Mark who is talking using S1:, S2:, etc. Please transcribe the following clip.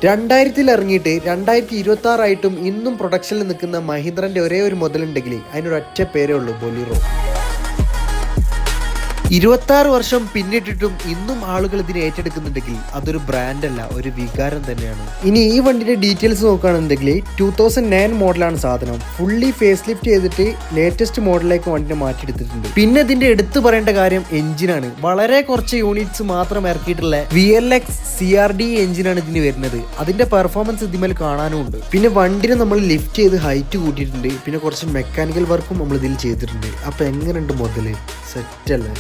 S1: 2000 ഇറങ്ങിയിട്ട് 2026 ആയിട്ടും ഇന്നും പ്രൊഡക്ഷനിൽ നിൽക്കുന്ന മഹീന്ദ്രന്റെ ഒരേ ഒരു മുതലുണ്ടെങ്കിൽ അതിനൊരൊറ്റ പേരേ ഉള്ളൂ, ബൊലീറോ. 26 വർഷം പിന്നിട്ടിട്ടും ഇന്നും ആളുകൾ ഇതിനെ ഏറ്റെടുക്കുന്നുണ്ടെങ്കിൽ അതൊരു ബ്രാൻഡല്ല, ഒരു വികാരം തന്നെയാണ്. ഇനി ഈ വണ്ടിയുടെ ഡീറ്റെയിൽസ് നോക്കുകയാണെന്നുണ്ടെങ്കിൽ 2009 മോഡലാണ് സാധനം. ഫുള്ളി ഫേസ് ലിഫ്റ്റ് ചെയ്തിട്ട് ലേറ്റസ്റ്റ് മോഡലിലേക്ക് വണ്ടിനെ മാറ്റിയെടുത്തിട്ടുണ്ട്. പിന്നെ ഇതിന്റെ എടുത്തു പറയേണ്ട കാര്യം എഞ്ചിനാണ്. വളരെ കുറച്ച് യൂണിറ്റ്സ് മാത്രം ഇറക്കിയിട്ടുള്ള VLX CRD എഞ്ചിനാണ് ഇതിന് വരുന്നത്. അതിന്റെ പെർഫോമൻസ് ഇതിന്മേൽ കാണാനും ഉണ്ട്. പിന്നെ വണ്ടിനെ നമ്മൾ ലിഫ്റ്റ് ചെയ്ത് ഹൈറ്റ് കൂട്ടിയിട്ടുണ്ട്. പിന്നെ കുറച്ച് മെക്കാനിക്കൽ വർക്കും നമ്മൾ ഇതിൽ ചെയ്തിട്ടുണ്ട്. അപ്പൊ എങ്ങനെയുണ്ട് മുതല്? സെറ്റ് അല്ലേ?